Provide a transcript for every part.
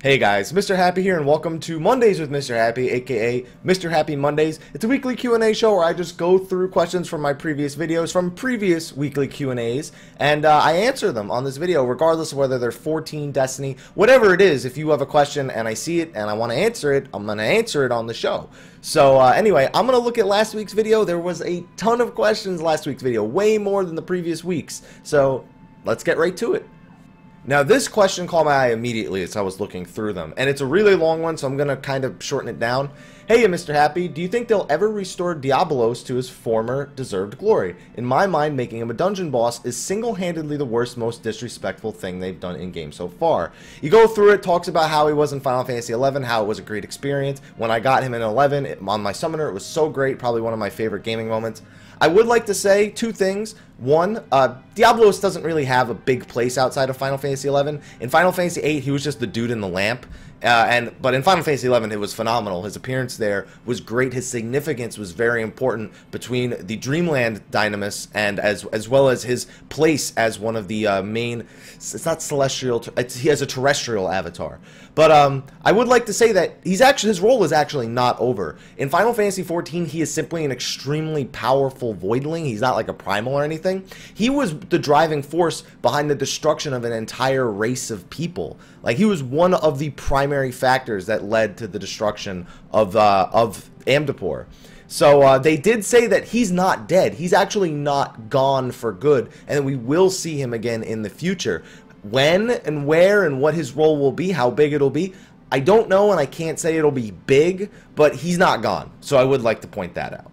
Hey guys, Mr. Happy here and welcome to Mondays with Mr. Happy, aka Mr. Happy Mondays. It's a weekly Q&A show where I just go through questions from my previous videos from previous weekly Q&As and I answer them on this video regardless of whether they're 14, Destiny, whatever it is. If you have a question and I see it and I want to answer it, I'm going to answer it on the show. So anyway, I'm going to look at last week's video. There was a ton of questions last week's video, way more than the previous weeks. So let's get right to it. Now this question caught my eye immediately as I was looking through them, and it's a really long one, so I'm going to kind of shorten it down. Hey Mr. Happy, do you think they'll ever restore Diablos to his former deserved glory? In my mind, making him a dungeon boss is single-handedly the worst, most disrespectful thing they've done in-game so far. You go through it, talks about how he was in Final Fantasy XI, how it was a great experience. When I got him in 11 on my summoner, it was so great, probably one of my favorite gaming moments. I would like to say two things. One, Diablos doesn't really have a big place outside of Final Fantasy XI. In Final Fantasy VIII, he was just the dude in the lamp. But in Final Fantasy XI, it was phenomenal. His appearance there was great. His significance was very important between the Dreamland Dynamis and as well as his place as one of the main. It's not celestial. He has a terrestrial avatar. But I would like to say that his role is actually not over. In Final Fantasy XIV, he is simply an extremely powerful voidling. He's not like a primal or anything. He was the driving force behind the destruction of an entire race of people. Like, he was one of the primary factors that led to the destruction of Amdapor. So they did say that he's not dead. He's actually not gone for good, and we will see him again in the future. When and where and what his role will be, how big it'll be, I don't know, and I can't say it'll be big, but he's not gone. So I would like to point that out.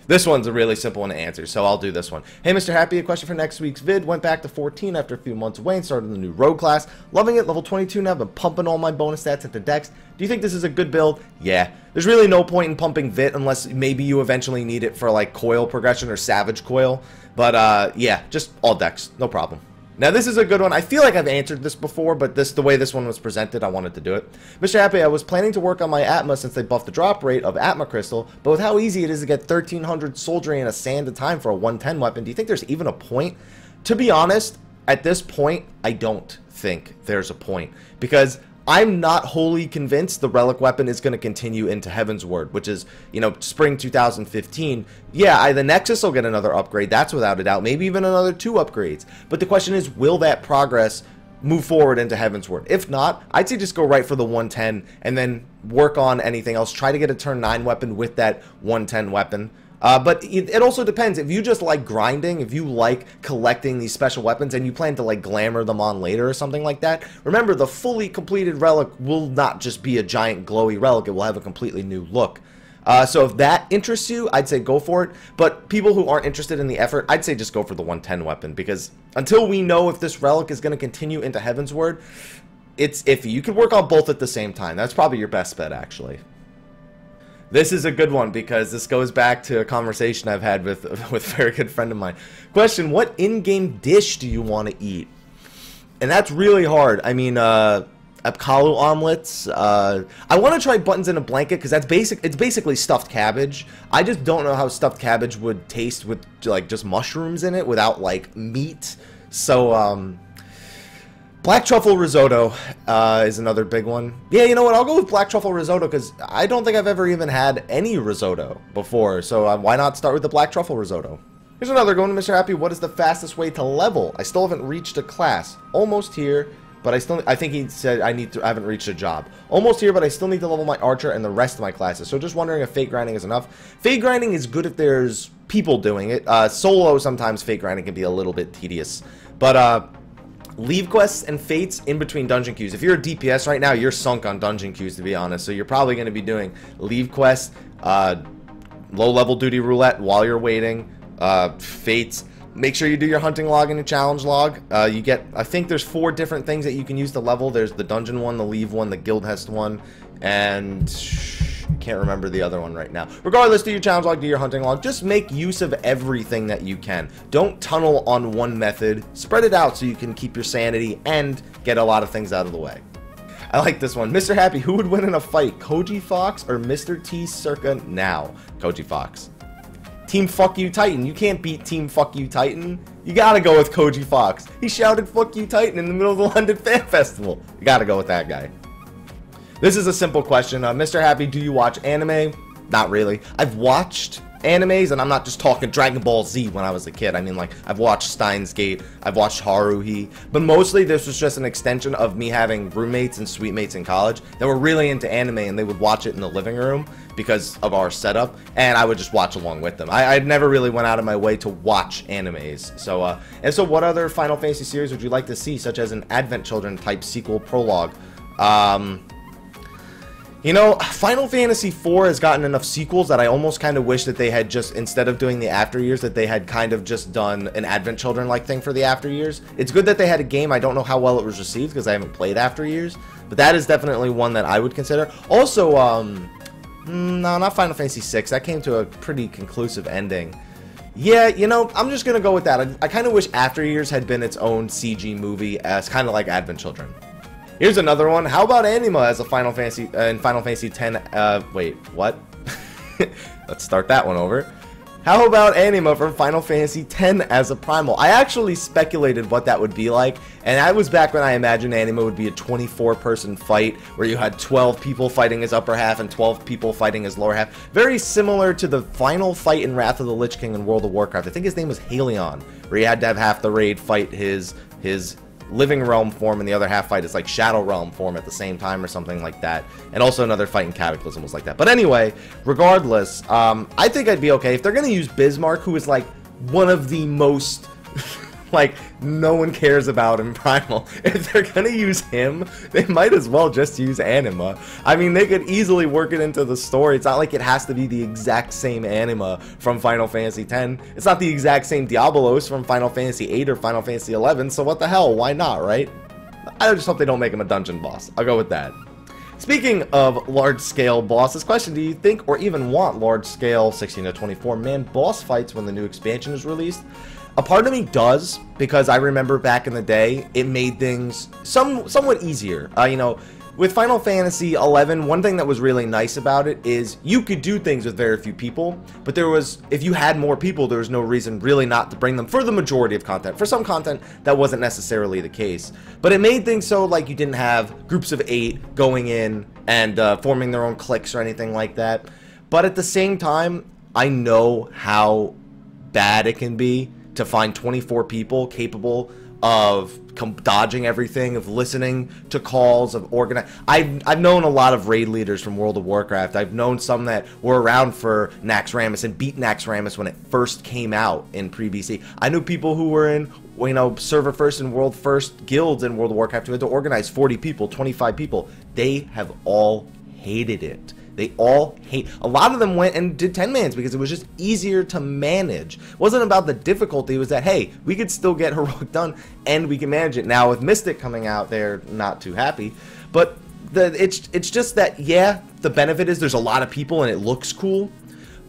This one's a really simple one to answer, so I'll do this one. Hey Mr. Happy, a question for next week's vid. Went back to 14 after a few months away and started the new rogue class. Loving it, level 22 now, been pumping all my bonus stats at the dex. Do you think this is a good build? Yeah. There's really no point in pumping Vit unless maybe you eventually need it for like coil progression or savage coil. But yeah, just all dex, no problem. Now this is a good one. I feel like I've answered this before, but the way this one was presented, I wanted to do it. Mr. Happy, I was planning to work on my Atma since they buffed the drop rate of Atma Crystal, but with how easy it is to get 1,300 soldiery and a sand at a time for a 110 weapon, do you think there's even a point? To be honest, at this point, I don't think there's a point, because I'm not wholly convinced the relic weapon is going to continue into Heaven's Word, which is, you know, spring 2015. Yeah, the Nexus will get another upgrade, that's without a doubt, maybe even another 2 upgrades. But the question is, will that progress move forward into Heaven's Word? If not, I'd say just go right for the 110 and then work on anything else. Try to get a turn 9 weapon with that 110 weapon. But it also depends. If you just like grinding, if you like collecting these special weapons and you plan to like glamour them on later or something like that, remember the fully completed relic will not just be a giant glowy relic. It will have a completely new look. So if that interests you, I'd say go for it. But people who aren't interested in the effort, I'd say just go for the 110 weapon, because until we know if this relic is going to continue into Heaven's Word, it's iffy. You could work on both at the same time. That's probably your best bet, actually. This is a good one because this goes back to a conversation I've had with a very good friend of mine. Question, what in-game dish do you want to eat? And that's really hard. I mean, Apkalu omelets. I want to try buttons in a blanket because that's it's basically stuffed cabbage. I just don't know how stuffed cabbage would taste with like just mushrooms in it without like meat. So, black truffle risotto is another big one. Yeah, you know what? I'll go with black truffle risotto because I don't think I've ever even had any risotto before. So why not start with the black truffle risotto? Here's another going to Mr. Happy. What is the fastest way to level? I still haven't reached a class. Almost here, but I think he said I haven't reached a job. Almost here, but I still need to level my archer and the rest of my classes. So just wondering if fate grinding is enough. Fate grinding is good if there's people doing it. Solo, sometimes fate grinding can be a little bit tedious. But leave quests and fates in between dungeon queues. If you're a DPS right now, you're sunk on dungeon queues, to be honest. So you're probably going to be doing leave quests, low-level duty roulette while you're waiting, fates. Make sure you do your hunting log and your challenge log. You get, I think there's 4 different things that you can use to level. There's the dungeon one, the leave one, the guild hest one, and can't remember the other one right now. Regardless, do your challenge log, do your hunting log. Just make use of everything that you can. Don't tunnel on one method. Spread it out so you can keep your sanity and get a lot of things out of the way. I like this one. Mr. Happy, who would win in a fight? Koji Fox or Mr. T circa now? Koji Fox. Team Fuck You Titan. You can't beat Team Fuck You Titan. You gotta go with Koji Fox. He shouted Fuck You Titan in the middle of the London Fan Festival. You gotta go with that guy. This is a simple question. Mr. Happy, do you watch anime? Not really. I've watched animes, and I'm not just talking Dragon Ball Z when I was a kid. I mean, like, I've watched Steins Gate, I've watched Haruhi, but mostly this was just an extension of me having roommates and suite mates in college that were really into anime, and they would watch it in the living room because of our setup, and I would just watch along with them. I never really went out of my way to watch animes. So what other Final Fantasy series would you like to see, such as an Advent Children type sequel prologue? You know, Final Fantasy IV has gotten enough sequels that I almost kind of wish that they had just, instead of doing the after years, that they had kind of just done an Advent Children-like thing for the after years. It's good that they had a game. I don't know how well it was received because I haven't played after years, but that is definitely one that I would consider. Also, no, not Final Fantasy VI. That came to a pretty conclusive ending. Yeah, you know, I'm just going to go with that. I kind of wish After Years had been its own CG movie, as kind of like Advent Children. Here's another one. How about Anima as a Final Fantasy in Final Fantasy X? Wait, what? Let's start that one over. How about Anima from Final Fantasy X as a Primal? I actually speculated what that would be like, and that was back when I imagined Anima would be a 24-person fight where you had 12 people fighting his upper half and 12 people fighting his lower half. Very similar to the final fight in Wrath of the Lich King in World of Warcraft. I think his name was Halion, where you had to have half the raid fight his Living Realm form and the other half fight is like Shadow Realm form at the same time or something like that. And also another fight in Cataclysm was like that. But anyway, regardless, I think I'd be okay if they're going to use Bismarck, who is like one of the most like no one cares about in Primal. If they're gonna use him, they might as well just use Anima. I mean, they could easily work it into the story. It's not like it has to be the exact same Anima from Final Fantasy X. It's not the exact same Diablos from Final Fantasy VIII or Final Fantasy XI, so what the hell, why not, right? I just hope they don't make him a dungeon boss. I'll go with that. Speaking of large-scale bosses, question, do you think or even want large-scale 16 to 24-man boss fights when the new expansion is released? A part of me does, because I remember back in the day, it made things somewhat easier. You know, with Final Fantasy XI, one thing that was really nice about it is you could do things with very few people, but if you had more people, there was no reason really not to bring them for the majority of content. For some content, that wasn't necessarily the case. But it made things so, like, you didn't have groups of 8 going in and forming their own cliques or anything like that. But at the same time, I know how bad it can be to find 24 people capable of dodging everything, of listening to calls, of organizing. I've known a lot of raid leaders from World of Warcraft. I've known some that were around for Naxxramas and beat Naxxramas when it first came out in pre-BC. I knew people who were in, you know, server first and world first guilds in World of Warcraft who had to organize 40 people, 25 people. They have all hated it. They all hate. A lot of them went and did 10-mans because it was just easier to manage. It wasn't about the difficulty. It was that, hey, we could still get heroic done and we can manage it. Now with Mystic coming out, they're not too happy. But it's just that, yeah, the benefit is there's a lot of people and it looks cool.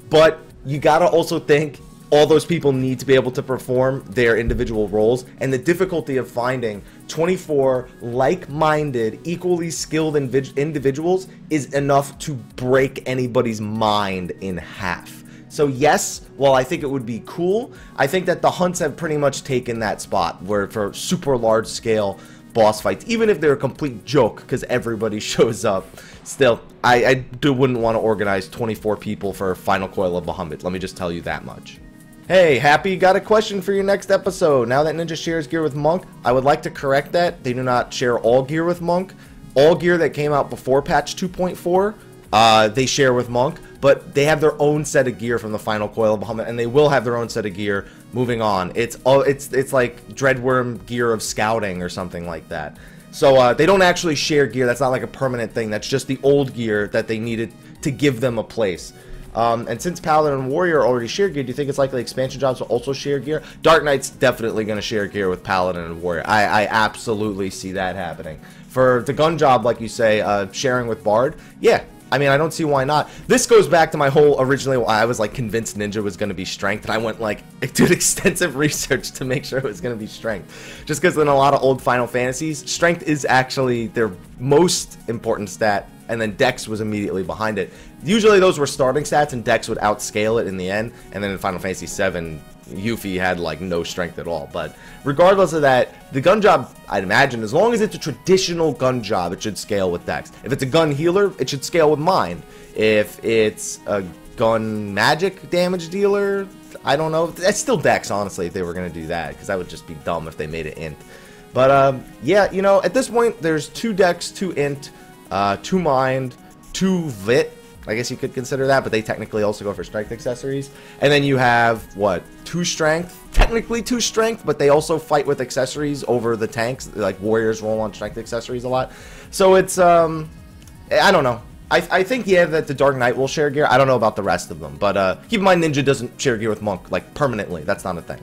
But you gotta also think all those people need to be able to perform their individual roles, and the difficulty of finding 24 like-minded, equally skilled individuals is enough to break anybody's mind in half. So yes, while I think it would be cool, I think that the hunts have pretty much taken that spot where for super large-scale boss fights, even if they're a complete joke because everybody shows up, still, I wouldn't want to organize 24 people for Final Coil of Bahamut. Let me just tell you that much. Hey, Happy, got a question for your next episode. Now that Ninja shares gear with Monk, I would like to correct that. They do not share all gear with Monk. All gear that came out before patch 2.4, they share with Monk, but they have their own set of gear from the Final Coil of Bahamut, and they will have their own set of gear moving on. It's like Dreadworm gear of scouting or something like that. So they don't actually share gear. That's not like a permanent thing. That's just the old gear that they needed to give them a place. And since Paladin and Warrior already share gear, do you think it's likely expansion jobs will also share gear? Dark Knight's definitely going to share gear with Paladin and Warrior. I absolutely see that happening. For the gun job, like you say, sharing with Bard, yeah. I mean, I don't see why not. This goes back to my whole originally, I was like convinced Ninja was going to be strength, and I went like, did extensive research to make sure it was going to be strength. Just because in a lot of old Final Fantasies, strength is actually their most important stat, and then Dex was immediately behind it. Usually those were starting stats, and Dex would outscale it in the end, and then in Final Fantasy VII, Yuffie had like no strength at all. But regardless of that, the gun job, I'd imagine, as long as it's a traditional gun job, it should scale with Dex. If it's a gun healer, it should scale with Mind. If it's a gun magic damage dealer, I don't know. It's still Dex, honestly, if they were going to do that, because that would just be dumb if they made it int. But yeah, you know, at this point, there's 2 Dex, 2 int, 2 Mind, 2 Vit. I guess you could consider that, but they technically also go for strength accessories. And then you have, what, 2 strength? Technically 2 strength, but they also fight with accessories over the tanks. Like, warriors roll on strength accessories a lot. So it's, I don't know. I think, yeah, that the Dark Knight will share gear. I don't know about the rest of them. But keep in mind, Ninja doesn't share gear with Monk, like, permanently. That's not a thing.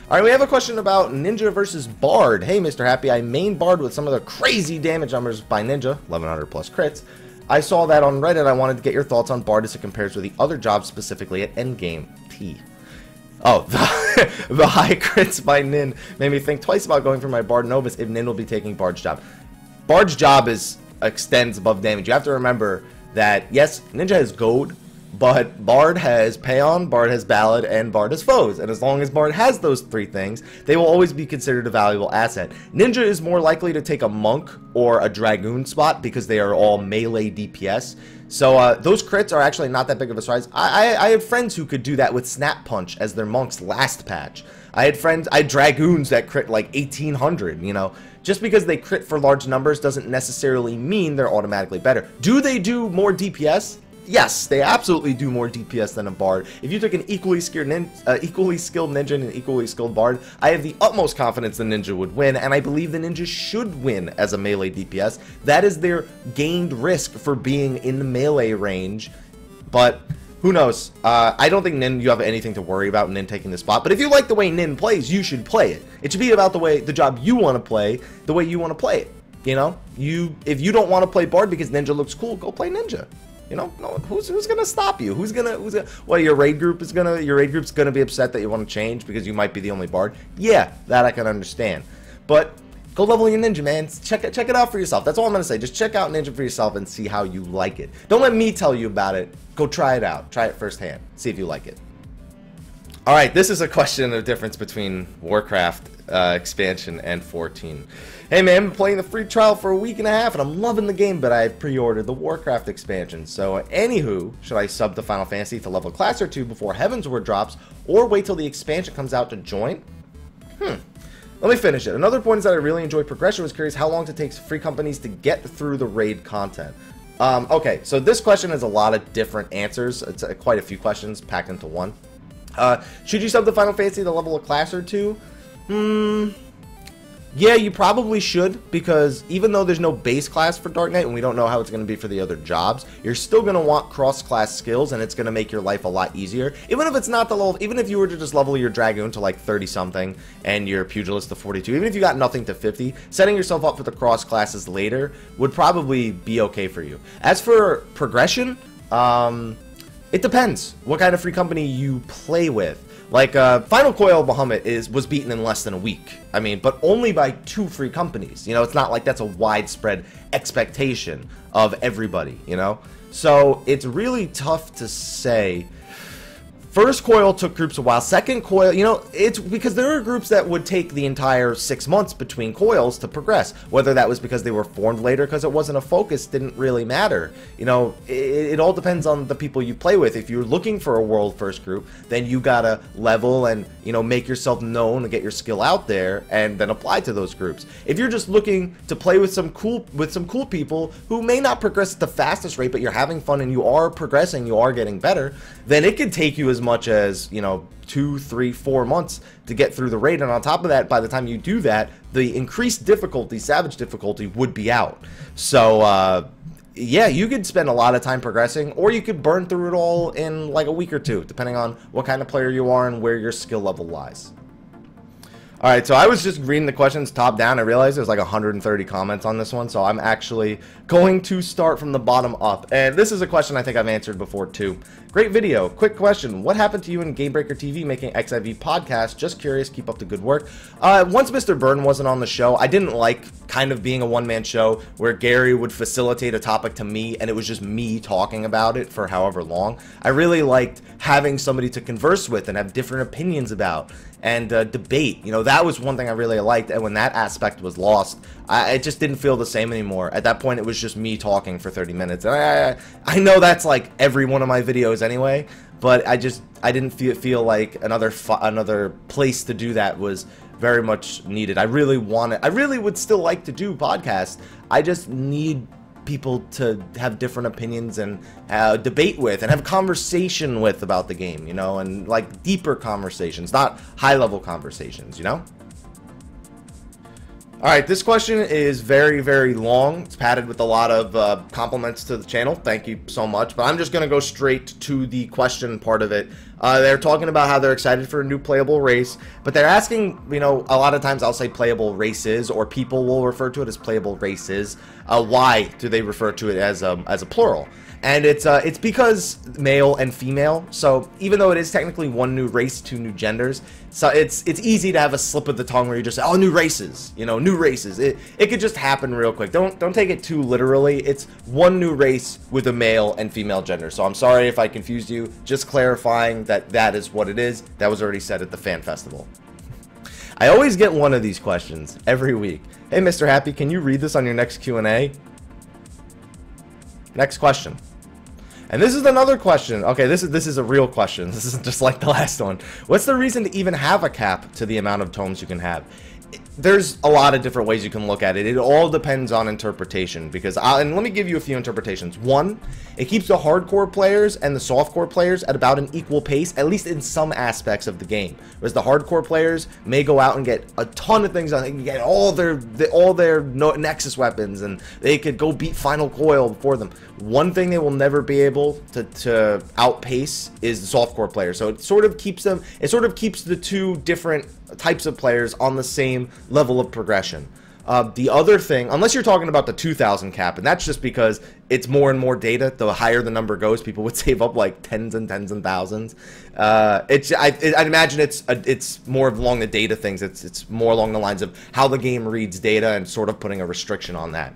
Alright, we have a question about Ninja versus Bard. Hey, Mr. Happy, I main Bard with some of the crazy damage numbers by Ninja, 1100 plus crits. I saw that on Reddit. I wanted to get your thoughts on Bard as it compares with the other jobs, specifically at endgame. T. Oh, the high crits by Nin made me think twice about going for my Bard Novus if Nin will be taking Bard's job. Bard's job extends above damage. You have to remember that, yes, Ninja has Goad, but Bard has Payon, Bard has Ballad, and Bard has Foes. And as long as Bard has those 3 things, they will always be considered a valuable asset. Ninja is more likely to take a Monk or a Dragoon spot because they are all melee DPS. So those crits are actually not that big of a surprise. I have friends who could do that with Snap Punch as their Monk's last patch. I had Dragoons that crit like 1800, you know. Just because they crit for large numbers doesn't necessarily mean they're automatically better. Do they do more DPS? Yes, they absolutely do more DPS than a Bard. If you took an equally skilled Ninja and an equally skilled Bard, I have the utmost confidence the Ninja would win, and I believe the Ninja should win as a melee DPS. That is their gained risk for being in the melee range, but who knows? I don't think Nin, you have anything to worry about Nin taking the spot, but if you like the way Nin plays, you should play it. It should be about the job you want to play, the way you want to play it. You know, if you don't want to play Bard because Ninja looks cool, go play Ninja. You know, no, who's gonna stop you? Who's gonna well, your raid group's gonna be upset that you want to change because you might be the only Bard. Yeah, that I can understand. But go level your Ninja, man. Check it out for yourself. That's all I'm gonna say. Just check out Ninja for yourself and see how you like it. Don't let me tell you about it. Go try it out. Try it firsthand. See if you like it. All right, this is a question of difference between Warcraft expansion and 14. Hey man, I've been playing the free trial for a week and a half and I'm loving the game, but I pre-ordered the Warcraft expansion. So anywho, should I sub to Final Fantasy to level a class or 2 before Heavensward drops, or wait till the expansion comes out to join? Let me finish it. Another point is that I really enjoy progression. I was curious how long it takes free companies to get through the raid content. Okay, so this question has a lot of different answers. It's quite a few questions packed into one. Should you sub to Final Fantasy to level a class or 2? Yeah, you probably should, because even though there's no base class for Dark Knight, and we don't know how it's going to be for the other jobs, you're still going to want cross-class skills, and it's going to make your life a lot easier. Even if it's not the level, even if you were to just level your Dragoon to like 30-something, and your Pugilist to 42, even if you got nothing to 50, setting yourself up for the cross-classes later would probably be okay for you. As for progression, it depends what kind of free company you play with. Like, Final Coil Bahamut was beaten in less than a week. I mean, but only by 2 free companies. You know, it's not like that's a widespread expectation of everybody, you know? So, it's really tough to say. First Coil took groups a while. Second Coil, you know, it's because there are groups that would take the entire 6 months between coils to progress. Whether that was because they were formed later because it wasn't a focus didn't really matter. You know, it all depends on the people you play with. If you're looking for a world first group, then you gotta level and, you know, make yourself known and get your skill out there and then apply to those groups. If you're just looking to play with some cool people who may not progress at the fastest rate, but you're having fun and you are progressing, you are getting better, then it could take you as much as, you know, 2, 3, 4 months to get through the raid. And on top of that, by the time you do that, the increased difficulty, savage difficulty, would be out. So yeah, you could spend a lot of time progressing, or you could burn through it all in like a week or 2, depending on what kind of player you are and where your skill level lies. Alright, so I was just reading the questions top down. I realized there's like 130 comments on this one, so I'm actually going to start from the bottom up. And this is a question I think I've answered before too. Great video. Quick question. What happened to you and Gamebreaker TV making XIV podcast? Just curious. Keep up the good work. Once Mr. Byrne wasn't on the show, I didn't like kind of being a one-man show where Gary would facilitate a topic to me and it was just me talking about it for however long. I really liked having somebody to converse with and have different opinions about and debate. You know, that was one thing I really liked, and when that aspect was lost, it just didn't feel the same anymore. At that point, it was just me talking for 30 minutes. And I know that's like every one of my videos anyway, but I didn't feel like another place to do that was very much needed. I really would still like to do podcasts. I just need people to have different opinions and debate with and have conversation with about the game, you know, and like deeper conversations, not high-level conversations, you know. Alright, this question is very, very long. It's padded with a lot of compliments to the channel. Thank you so much. But I'm just going to go straight to the question part of it. They're talking about how they're excited for a new playable race, but they're asking, you know, a lot of times I'll say playable races, or people will refer to it as playable races. Why do they refer to it as a plural? And it's because male and female, so even though it is technically one new race, two new genders, so it's easy to have a slip of the tongue where you just say, oh, new races, you know, new races. It could just happen real quick. Don't take it too literally. It's one new race with a male and female gender. So I'm sorry if I confused you. Just clarifying that that is what it is. That was already said at the fan festival. I always get one of these questions every week. Hey, Mr. Happy, can you read this on your next Q&A? Next question. And this is another question. Okay, this is a real question. This isn't just like the last one. What's the reason to even have a cap to the amount of tomes you can have? There's a lot of different ways you can look at it. It all depends on interpretation, because and let me give you a few interpretations. One, it keeps the hardcore players and the softcore players at about an equal pace, at least in some aspects of the game. Whereas the hardcore players may go out and get a ton of things on. They can get all their Nexus weapons, and they could go beat Final Coil before them. One thing they will never be able to outpace is the softcore players. So it sort of keeps them. It sort of keeps the two different types of players on the same level of progression. The other thing, unless you're talking about the 2,000 cap, and that's just because it's more and more data, the higher the number goes, people would save up like tens and thousands. I'd imagine it's more along the data things. It's more along the lines of how the game reads data and sort of putting a restriction on that.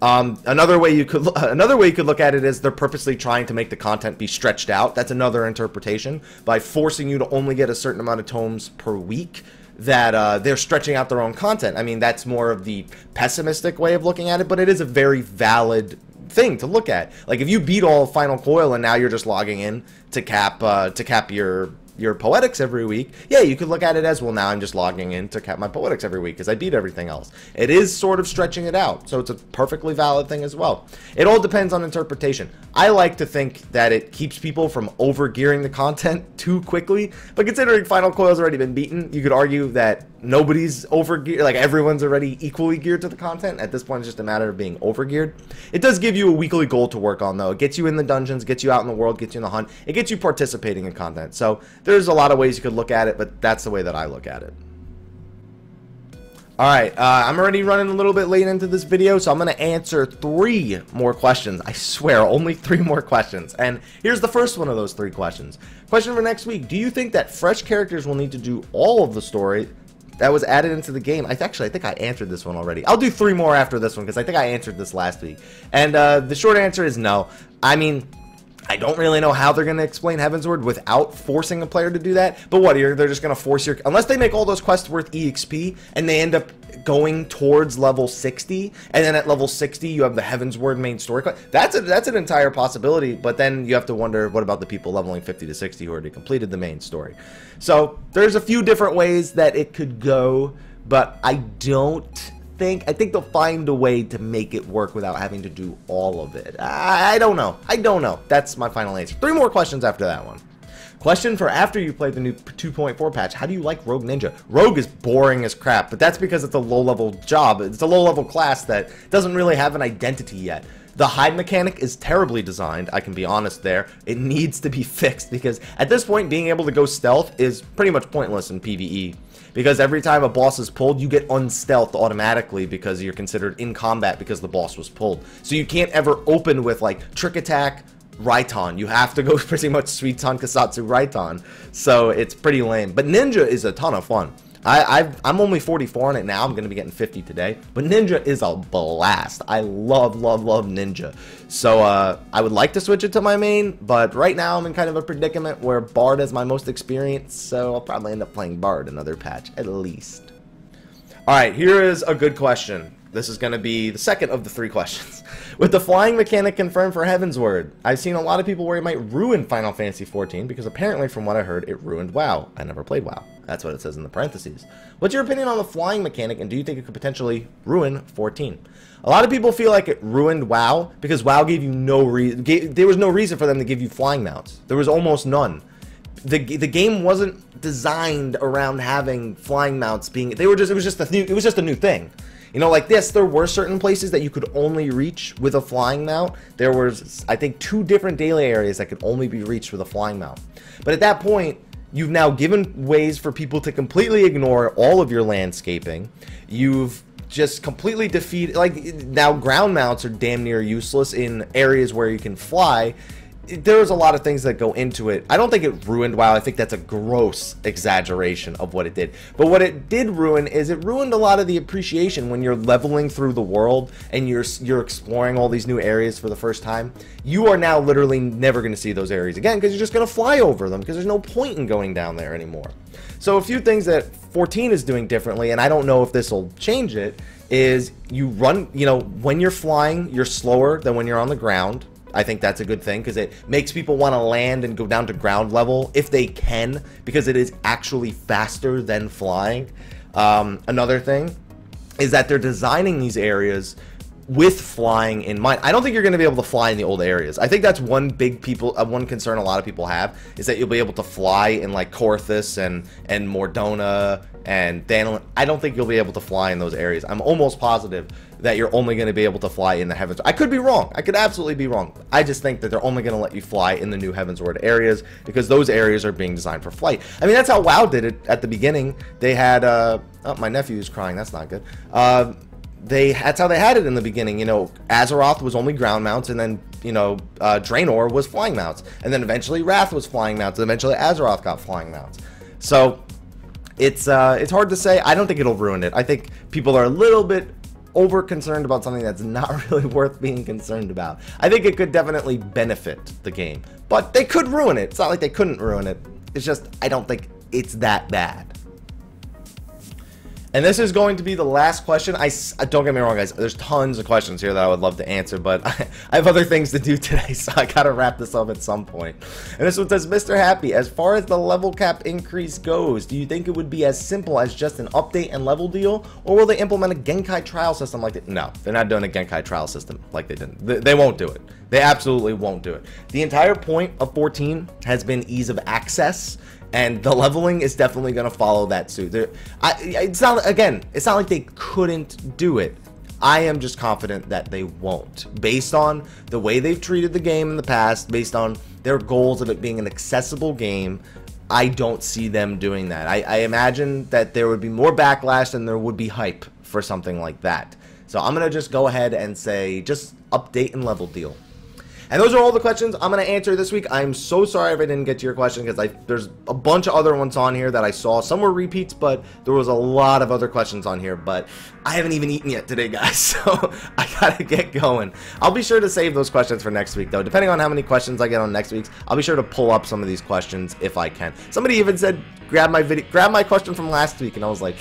Another way you could look at it is they're purposely trying to make the content be stretched out. That's another interpretation, by forcing you to only get a certain amount of tomes per week, that they're stretching out their own content. I mean, that's more of the pessimistic way of looking at it, but it is a very valid thing to look at. Like, if you beat all of Final Coil and now you're just logging in to cap your poetics every week, yeah, you could look at it as, well, now I'm just logging in to cap my poetics every week because I beat everything else. It is sort of stretching it out, so it's a perfectly valid thing as well. It all depends on interpretation. I like to think that it keeps people from over-gearing the content too quickly, but considering Final Coil's already been beaten, you could argue that nobody's over-geared, like everyone's already equally geared to the content. At this point, it's just a matter of being over-geared. It does give you a weekly goal to work on, though. It gets you in the dungeons, gets you out in the world, gets you in the hunt. It gets you participating in content. So there's a lot of ways you could look at it, but that's the way that I look at it. Alright, I'm already running a little bit late into this video, so I'm going to answer 3 more questions. I swear, only 3 more questions. And here's the first one of those 3 questions. Question for next week. Do you think that fresh characters will need to do all of the story that was added into the game? I think I answered this one already. I'll do 3 more after this one, because I think I answered this last week. And the short answer is no. I mean, I don't really know how they're going to explain Heavensward without forcing a player to do that. But what, they're just going to force your... Unless they make all those quests worth EXP, and they end up going towards level 60, and then at level 60 you have the Heavensward main story quest. That's an entire possibility, but then you have to wonder, what about the people leveling 50 to 60 who already completed the main story? So there's a few different ways that it could go, but I think they'll find a way to make it work without having to do all of it. I don't know. That's my final answer. 3 more questions after that one. Question for after you play the new 2.4 patch. How do you like Rogue Ninja? Rogue is boring as crap, but that's because it's a low-level job. It's a low-level class that doesn't really have an identity yet. The hide mechanic is terribly designed, I can be honest there. It needs to be fixed, because at this point, being able to go stealth is pretty much pointless in PvE. Because every time a boss is pulled, you get unstealthed automatically because you're considered in combat because the boss was pulled. So you can't ever open with, like, trick attack, Raiton. You have to go pretty much Suiton, Kasatsu, Raiton. So it's pretty lame. But Ninja is a ton of fun. I'm only 44 on it now. I'm going to be getting 50 today. But Ninja is a blast. I love Ninja. So I would like to switch it to my main, but right now I'm in kind of a predicament where Bard has my most experience, so I'll probably end up playing Bard another patch, at least. Alright, here is a good question. This is going to be the second of the 3 questions. With the flying mechanic confirmed for Heavensward, I've seen a lot of people where it might ruin Final Fantasy XIV because apparently from what I heard, it ruined WoW. I never played WoW. That's what it says in the parentheses. What's your opinion on the flying mechanic, and do you think it could potentially ruin 14? A lot of people feel like it ruined WoW because WoW gave you no reason. There was no reason for them to give you flying mounts. There was almost none. The game wasn't designed around having flying mounts being. It was just a new thing. You know, like this, there were certain places that you could only reach with a flying mount. There was, I think, 2 different daily areas that could only be reached with a flying mount. But at that point, you've now given ways for people to completely ignore all of your landscaping. You've just completely defeated, like, now ground mounts are damn near useless in areas where you can fly. There's a lot of things that go into it. I don't think it ruined WoW. I think that's a gross exaggeration of what it did. But what it did ruin is it ruined a lot of the appreciation when you're leveling through the world and you're exploring all these new areas for the first time. You are now literally never going to see those areas again because you're just going to fly over them because there's no point in going down there anymore. So a few things that 14 is doing differently, and I don't know if this will change it, is you run, you know, when you're flying, you're slower than when you're on the ground. I think that's a good thing because it makes people want to land and go down to ground level if they can, because it is actually faster than flying. Another thing is that they're designing these areas with flying in mind. I don't think you're going to be able to fly in the old areas. I think that's one one concern a lot of people have, is that you'll be able to fly in like Korthus and Mordona and Danelin. I don't think you'll be able to fly in those areas. I'm almost positive that you're only going to be able to fly in the Heavens. I could be wrong. I could absolutely be wrong. I just think that they're only going to let you fly in the new Heavensward areas because those areas are being designed for flight. I mean, that's how WoW did it at the beginning. They had, oh, my nephew's crying. That's not good. That's how they had it in the beginning. You know, Azeroth was only ground mounts, and then, you know, Draenor was flying mounts, and then eventually Wrath was flying mounts, and eventually Azeroth got flying mounts. So it's hard to say. I don't think it'll ruin it. I think people are a little bit over concerned about something that's not really worth being concerned about. I think it could definitely benefit the game, but they could ruin it. It's not like they couldn't ruin it. It's just I don't think it's that bad. And this is going to be the last question. Don't get me wrong, guys. There's tons of questions here that I would love to answer, but I have other things to do today, so I gotta wrap this up at some point. And this one says, Mrhappy, as far as the level cap increase goes, do you think it would be as simple as just an update and level deal, or will they implement a Genkai trial system like that? No, they're not doing a Genkai trial system like they didn't. They won't do it. They absolutely won't do it. The entire point of 14 has been ease of access, and the leveling is definitely going to follow that suit. It's not like they couldn't do it. I am just confident that they won't. Based on the way they've treated the game in the past, based on their goals of it being an accessible game, I don't see them doing that. I imagine that there would be more backlash than there would be hype for something like that. So I'm going to just go ahead and say, just update and level deal. And those are all the questions I'm going to answer this week. I'm so sorry if I didn't get to your question because there's a bunch of other ones on here that I saw. Some were repeats, but there was a lot of other questions on here. But I haven't even eaten yet today, guys, so I got to get going. I'll be sure to save those questions for next week, though. Depending on how many questions I get on next week's, I'll be sure to pull up some of these questions if I can. Somebody even said, grab my question from last week, and I was like,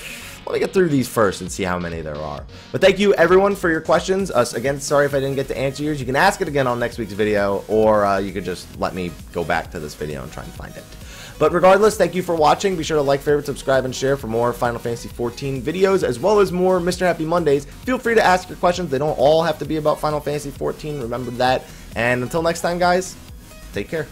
let me get through these first and see how many there are. But thank you, everyone, for your questions. Again, sorry if I didn't get to answer yours. You can ask it again on next week's video, or you could just let me go back to this video and try and find it. But regardless, thank you for watching. Be sure to like, favorite, subscribe, and share for more Final Fantasy XIV videos, as well as more Mrhappy Mondays. Feel free to ask your questions. They don't all have to be about Final Fantasy XIV. Remember that. And until next time, guys, take care.